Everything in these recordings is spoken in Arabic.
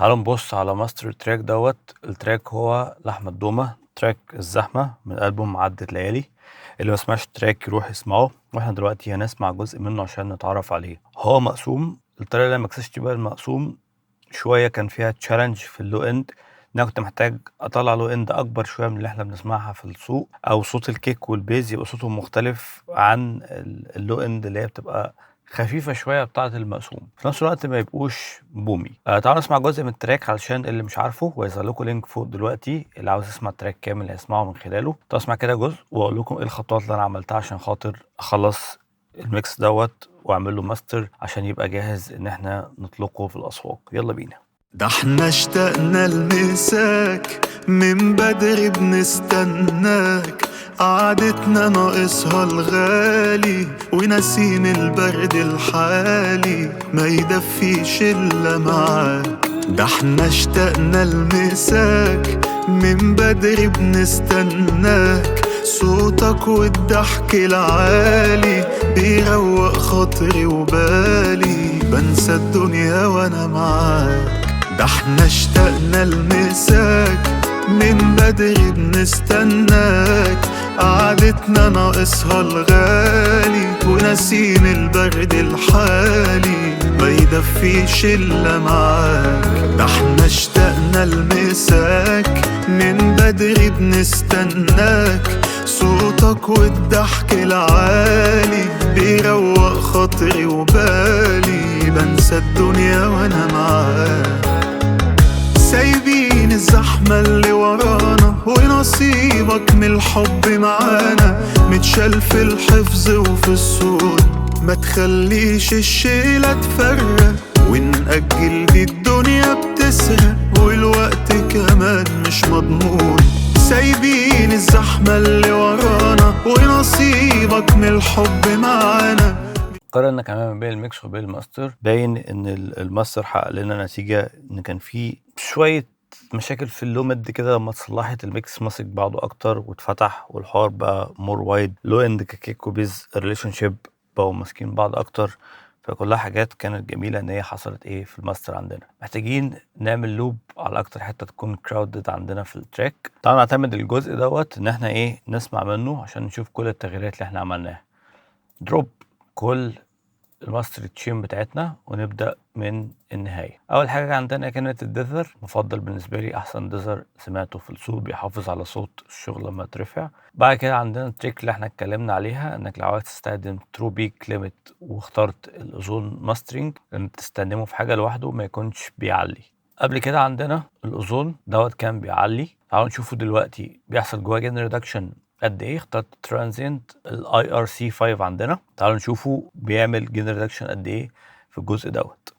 تعالوا نبص على ماستر تراك دوت. التراك هو لحمة الدومة، تراك الزحمة من ألبوم عدت ليالي. اللي ما سمعش التراك يروح يسمعه، واحنا دلوقتي هنسمع جزء منه عشان نتعرف عليه. هو مقسوم. الطريقة اللي ما اكتشفت بيها المقسوم شوية كان فيها تشالنج في اللو اند، ان انا كنت محتاج اطلع لو اند اكبر شويه من اللي احنا بنسمعها في السوق، او صوت الكيك والبيز يبقى صوتهم مختلف عن اللو اند اللي هي بتبقى خفيفه شويه بتاعه المقسوم، في نفس الوقت ما يبقوش بومي. تعالوا نسمع جزء من التراك علشان اللي مش عارفه، ويظهر لكم لينك فوق دلوقتي اللي عاوز يسمع التراك كامل هيسمعه من خلاله. تعالوا اسمع كده جزء واقول لكم ايه الخطوات اللي انا عملتها عشان خاطر اخلص الميكس دوت واعمل له ماستر عشان يبقى جاهز ان احنا نطلقه في الاسواق. يلا بينا. ده احنا اشتقنا لمساك من بدري بنستناك، قعدتنا ناقصها الغالي ونسيم البرد الحالي ما يدفيش الا معاك. ده احنا اشتقنا لمساك من بدري بنستناك، صوتك والضحك العالي بيروق خاطري وبالي، بنسى الدنيا وانا معاك. ده احنا اشتقنا لمساك من بدري بنستناك، قعدتنا ناقصها الغالي ونسيم البرد الحالي ما يدفيش الا معاك. ده احنا اشتقنا لمساك من بدري بنستناك، صوتك والضحك العالي بيروق خاطري وبالي، بنسى الدنيا وانا معاك. سايبين الزحمة اللي ورانا ونصيبك من الحب معانا، متشال في الحفظ وفي الصون، ما تخليش الشيلة تفرق ونأجل دي الدنيا بتسرق والوقت كمان مش مضمون. سايبين الزحمة اللي ورانا ونصيبك من الحب معانا. قارنا كمان بين الميكس وبين الماستر، باين ان الماستر حقق لنا نتيجة ان كان في شوية مشاكل في اللو مد كده، لما اتصلحت الميكس ماسك بعضه اكتر واتفتح والحوار بقى مور وايد. لو اند كيك وبيز ريليشن شيب بقوا ماسكين بعض اكتر، فكلها حاجات كانت جميلة ان هي حصلت في الماستر عندنا. محتاجين نعمل لوب على اكتر حتة تكون كراودد عندنا في التراك. تعالوا نعتمد الجزء دوت ان احنا نسمع منه عشان نشوف كل التغييرات اللي احنا عملناها. دروب كل الماستر تشين بتاعتنا ونبدأ من النهاية. أول حاجة عندنا كانت الديزر، مفضل بالنسبة لي، أحسن ديزر سمعته في السوق، بيحافظ على صوت الشغل لما ترفع. بعد كده عندنا التريك اللي احنا اتكلمنا عليها، انك لو عايز تستخدم ترو بيك ليميت واخترت الأوزون ماسترينج، انك تستخدمه في حاجة لوحده ما يكونش بيعلي. قبل كده عندنا الأوزون دوت كان بيعلي. تعالوا نشوفه دلوقتي بيحصل جواه جين ريدكشن قد ايه. اخترت ترانزينت الاي ار سي 5 عندنا، تعالوا نشوفه بيعمل جين ريدكشن قد ايه في الجزء دوت.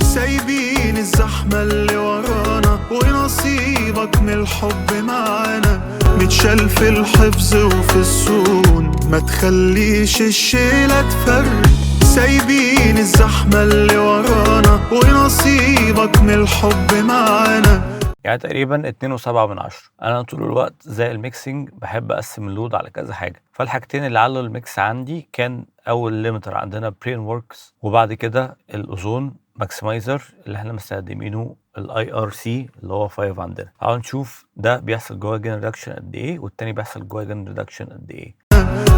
سايبين الزحمة اللي ورانا ونصيبك من الحب معانا، متشال في الحفظ وفي الصون، ما تخليش الشيلة تفرق. سايبين الزحمة اللي ورانا ونصيبك من الحب معانا. يعني تقريبا 2.7. انا طول الوقت زي الميكسينج بحب اقسم اللود على كذا حاجه، فالحاجتين اللي علوا الميكس عندي كان اول ليميتر عندنا برين وركس، وبعد كده الاوزون ماكسمايزر اللي احنا مستخدمينه الاي ار سي اللي هو 5 عندنا. تعالوا نشوف ده بيحصل جواه جين ريدكشن قد ايه والتاني بيحصل جواه جين ريدكشن قد ايه.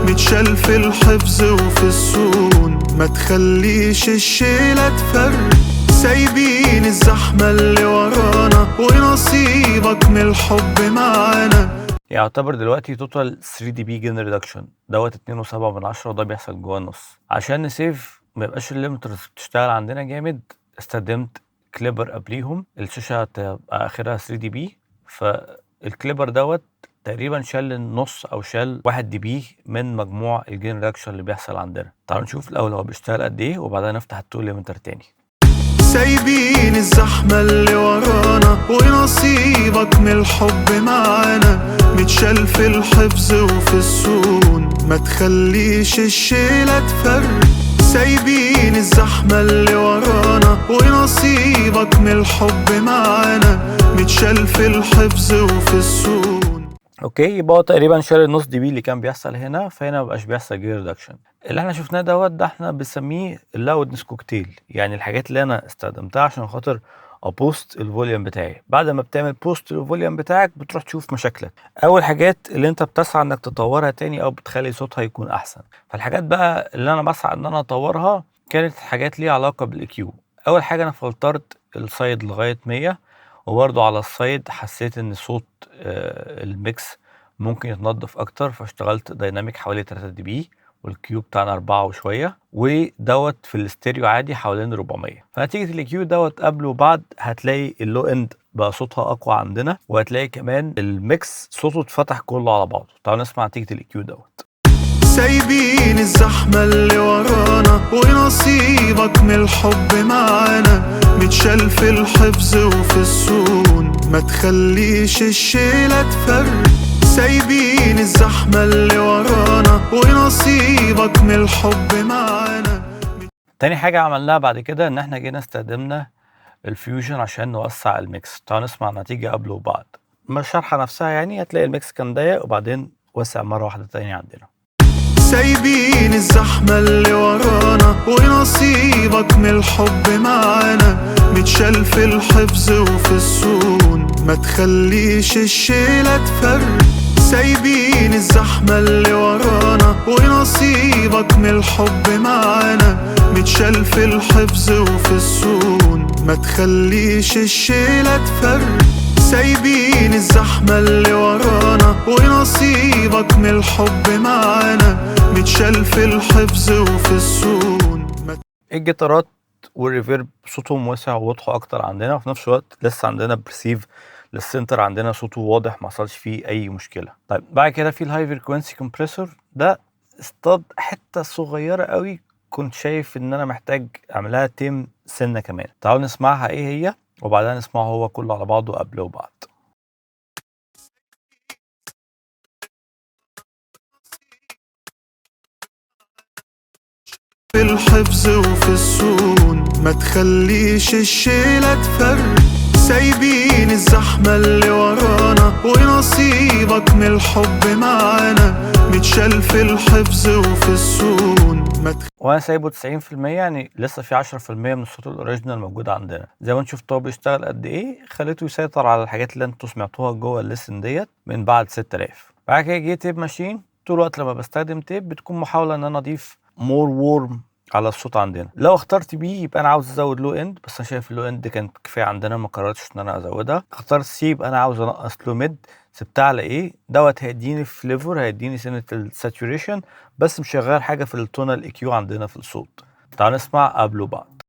متشال في الحفظ وفي الصون، ما تخليش الشيلة تفرق. سايبين الزحمة اللي ورانا ونصيبك من الحب معانا. يعتبر دلوقتي توتال 3 دي بي جين ريدكشن دوت 2.7، وده بيحصل جوه النص. عشان نسيف ما يبقاش الليمترز بتشتغل عندنا جامد، استخدمت كليبر قبليهم. الشاشه هتبقى اخرها 3 دي بي، فالكليبر دوت تقريبا شال النص او شال 1 دي بي من مجموع الجين ريدكشن اللي بيحصل عندنا. تعالوا نشوف الاول هو بيشتغل قد ايه وبعدين نفتح التول ليمتر تاني. سايبين الزحمة اللي ورانا ونصيبك من الحب معانا، متشال في الحفظ وفي الصون، ما تخليش الشيلة تفرق. سايبين الزحمة اللي ورانا ونصيبك من الحب معانا، متشال في الحفظ وفي الصون. اوكي، يبقى هو تقريبا شال النص دي بي اللي كان بيحصل هنا، فهنا مبقاش بيحصل جين ريدكشن. اللي احنا شفناه دوت ده احنا بنسميه اللاودنس كوكتيل، يعني الحاجات اللي انا استخدمتها عشان خاطر ابوست الفوليوم بتاعي. بعد ما بتعمل بوست للفوليوم بتاعك بتروح تشوف مشاكلك، اول حاجات اللي انت بتسعى انك تطورها تاني او بتخلي صوتها يكون احسن. فالحاجات بقى اللي انا بسعى ان انا اطورها كانت حاجات ليها علاقه بالاكيو. اول حاجه انا فلترت السايد لغايه 100، وبرده على السايد حسيت ان صوت الميكس ممكن يتنضف اكتر، فاشتغلت دايناميك حوالي 3 دي بي، والكيو بتاعنا 4 وشويه، ودوت في الاستيريو عادي حوالين 400. فنتيجه الكيو دوت قبل وبعد هتلاقي اللو اند بقى صوتها اقوى عندنا، وهتلاقي كمان الميكس صوته اتفتح كله على بعضه. تعالوا نسمع نتيجه الكيو دوت. سايبين الزحمة اللي ورانا ونصيبك من الحب معانا، متشال في الحفظ وفي الصون، ما تخليش الشيلة تفرق. سايبين الزحمة اللي ورانا ونصيبك من الحب معانا. تاني حاجة عملناها بعد كده ان احنا جينا استخدمنا الفيوجن عشان نوسع الميكس. تعالوا نسمع النتيجة قبل وبعد. ما الشرحة نفسها يعني هتلاقي الميكس كان ضيق وبعدين وسع مرة واحدة تانية عندنا. سايبين الزحمة اللي ورانا ونصيبك من الحب معانا، متشال في الحفظ وفي الصون، ما تخليش الشيلة تفرق. سايبين الزحمة اللي ورانا ونصيبك من الحب معانا، متشال في الحفظ وفي الصون، ما تخليش الشيلة تفرق. سايبين الزحمة اللي ورانا ونصيبك من الحب معانا، متشال في الحفظ وفي الصون. الجيتارات والريفيرب صوتهم واسع وواضحوا اكتر عندنا، وفي نفس الوقت لسه عندنا برسيف للسنتر عندنا صوته واضح، ما حصلش فيه اي مشكله. طيب بعد كده في الهاي فريكوينسي كومبريسور، ده اصطاد حته صغيره قوي كنت شايف ان انا محتاج اعملها تيم سنه كمان. تعالوا نسمعها ايه هي، وبعدها نسمعه هو كله على بعضه قبل وبعد. في الحفظ وفي الصون، ما تخليش الشيلة تفرق. سايبين الزحمة اللي ورانا ونصيبك من الحب معانا، متشال في الحفظ وفي الصون. وانا سايبه 90%، يعني لسه في 10% من الصوت الاوريجينال موجود عندنا. زي ما انتم شفتوا هو بيشتغل قد ايه، خليته يسيطر على الحاجات اللي انتوا سمعتوها جوه الليسن ديت من بعد 6000. بعد كده جه تيب ماشين. طول الوقت لما بستخدم تيب بتكون محاوله ان انا اضيف مور وورم على الصوت عندنا. لو اخترت بي يبقى انا عاوز ازود لو اند، بس انا شايف اللو اند كانت كفايه عندنا، ما قررتش ان انا ازودها. اخترت سي يبقى انا عاوز انقص لو ميد، سبتها على ايه دوت هيديني فليفر، هيديني سنه الساتوريشن، بس مش شغال حاجه في التونال اي كيو عندنا في الصوت. تعالوا نسمع قبل وبعد.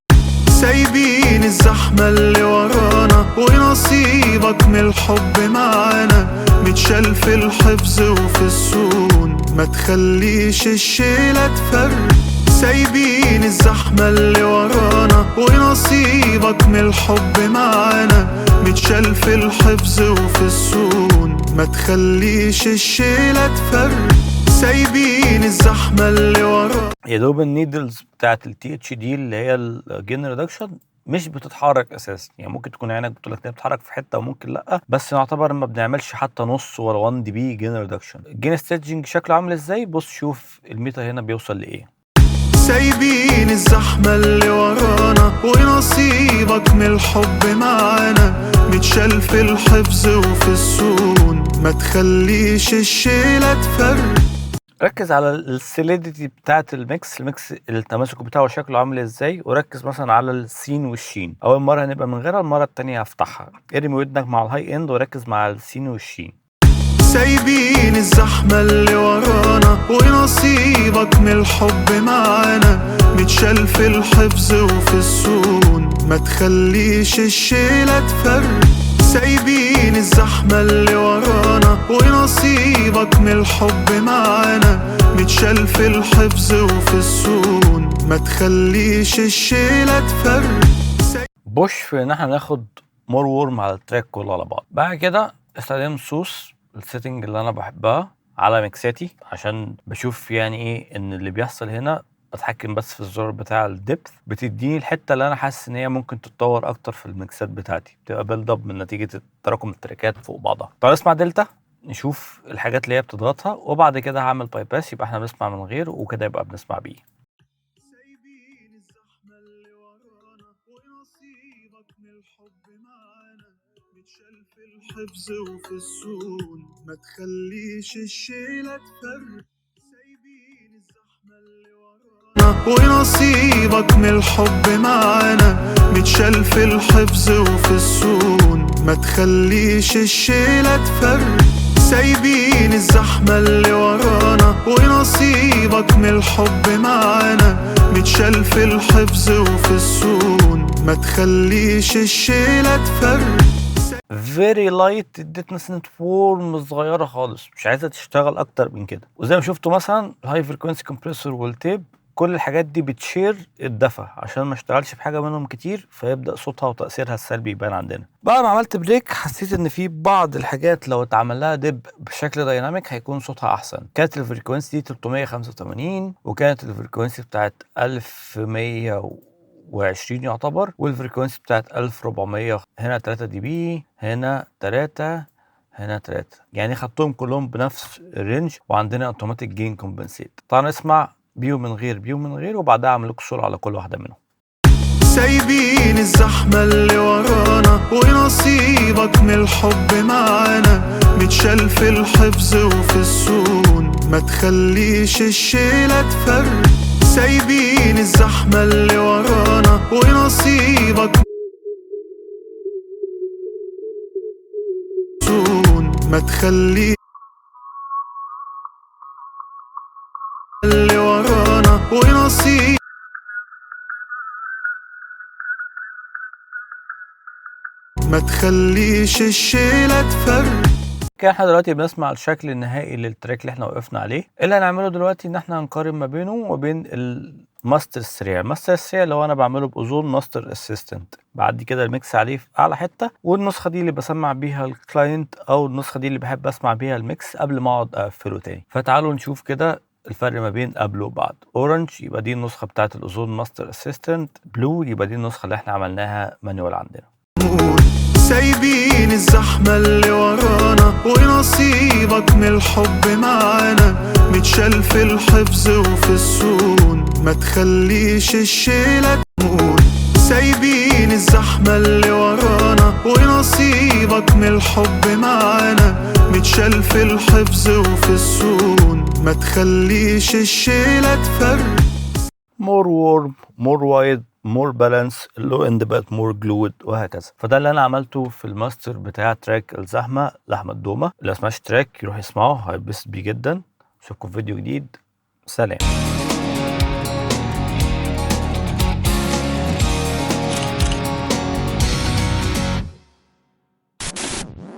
سايبين الزحمة اللي ورانا ونصيبك من الحب معانا، متشال في الحفظ وفي الصون، ما تخليش الشيلة تفرق. سايبين الزحمة اللي ورانا ونصيبك من الحب معانا، متشال في الحفظ وفي الصون، ما تخليش الشيلة تفرق. سايبين الزحمة اللي ورانا. يا دوب النيدلز بتاعت التي اتش دي اللي هي الجين ريدكشن مش بتتحرك اساسا، يعني ممكن تكون عينك بتقول لك بتتحرك في حته وممكن لا، بس نعتبر ما بنعملش حتى نص ولا 1 دي بي جين ريدكشن. الجين ستيجنج شكله عامل ازاي؟ بص شوف الميتر هنا بيوصل لايه. سايبين الزحمة اللي ورانا ونصيبك من الحب معانا، متشال في الحفظ وفي الصون، ما تخليش الشيلة تفرق. ركز على السوليديتي بتاعت الميكس التماسك بتاعه شكله عامل ازاي، وركز مثلا على السين والشين. اول مره هنبقى من غيرها، المره التانية هفتحها. ارمي ودنك مع الهاي اند وركز مع السين والشين. سايبين الزحمة اللي ورانا ونصيبك من الحب معانا، متشال في الحفظ وفي الصون، ما تخليش الشيلة تفرق. سايبين الزحمة اللي ورانا ونصيبك من الحب معانا، متشال في الحفظ وفي الصون، ما تخليش الشيلة تفرق. بوش في ان احنا ناخد مور وورم على التراك كله على بعض. بعد كده استخدمت صوص السيتنج اللي انا بحبها على ميكساتي، عشان بشوف يعني ايه ان اللي بيحصل هنا. بتحكم بس في الزرار بتاع الدبث، بتديني الحته اللي انا حاسس ان هي ممكن تتطور اكتر في الميكسات بتاعتي، بتبقى بيلد اب من نتيجه تراكم التراكات فوق بعضها. تعالوا نسمع دلتا نشوف الحاجات اللي هي بتضغطها، وبعد كده هعمل باي باس يبقى احنا بنسمع من غير، وكده يبقى بنسمع بيه. سايبين الزحمة اللي ورانا ونصيبك من الحب في الحفظ وفي السون ما تخليش الشيلة تفرق سايبين الزحمة اللي ورانا ونصيبك من الحب معانا متشال في الحفظ وفي السون ما تخليش الشيلة تفرق سايبين الزحمة اللي ورانا ونصيبك من الحب معانا متشال في الحفظ وفي السون ما تخليش الشيلة تفرق فيري لايت اديتنا سنة فورم صغيرة خالص مش عايزة تشتغل أكتر من كده. وزي ما شفتوا مثلا الهاي فريكونسي كومبريسور والتيب كل الحاجات دي بتشير الدفع عشان ما اشتغلش في حاجة منهم كتير فيبدأ صوتها وتأثيرها السلبي يبان عندنا. بعد ما عملت بريك حسيت ان في بعض الحاجات لو اتعمل لها دب بشكل دايناميك هيكون صوتها احسن. كانت الفريكونسي دي 385 وكانت الفريكونسي بتاعت 1120 يعتبر والفريكونسي بتاعت 1400 هنا 3 دي بي هنا 3 هنا 3 يعني خدتهم كلهم بنفس الرينج وعندنا اوتوماتيك جين كومبنسيت. طبعا نسمع بيو من غير وبعدها اعمل لكم صورة على كل واحدة منهم. سايبين الزحمة اللي ورانا ونصيبك من الحب معانا متشال في الحفظ وفي السون ما تخليش الشيلة تفرق سايبين الزحمة اللي ورانا ونصيبك سون ما تخليش اللي ورانا ونصيب ما تخليش الشيلة تفرق. كده احنا دلوقتي بنسمع الشكل النهائي للتراك اللي احنا وقفنا عليه. اللي هنعمله دلوقتي ان احنا هنقارن ما بينه وبين الماستر السريع. الماستر السريع اللي هو انا بعمله باذون ماستر اسيستنت بعد كده الميكس عليه في اعلى حته والنسخه دي اللي بسمع بيها الكلاينت او النسخه دي اللي بحب اسمع بيها الميكس قبل ما اقعد اقفله تاني. فتعالوا نشوف كده الفرق ما بين قبل وبعد. اورنج يبقى دي النسخه بتاعت الاذون ماستر اسيستنت، بلو يبقى دي النسخه اللي احنا عملناها مانيوال عندنا. سايبين الزحمة اللي ورانا ونصيبك من الحب معانا متشال في الحفظ وفي السون ما تخليش الشيلة تموت سايبين الزحمة اللي ورانا ونصيبك من الحب معانا متشال في الحفظ وفي السون ما تخليش الشيلة تفرق مور وورم مور وايد مور بالانس اللو اند بقت مور جلود وهكذا. فده اللي انا عملته في الماستر بتاع تراك الزحمه لاحمد دومه. اللي ما سمعش تراك يروح يسمعه هيتبسط بيه جدا. اشوفكم في فيديو جديد. سلام.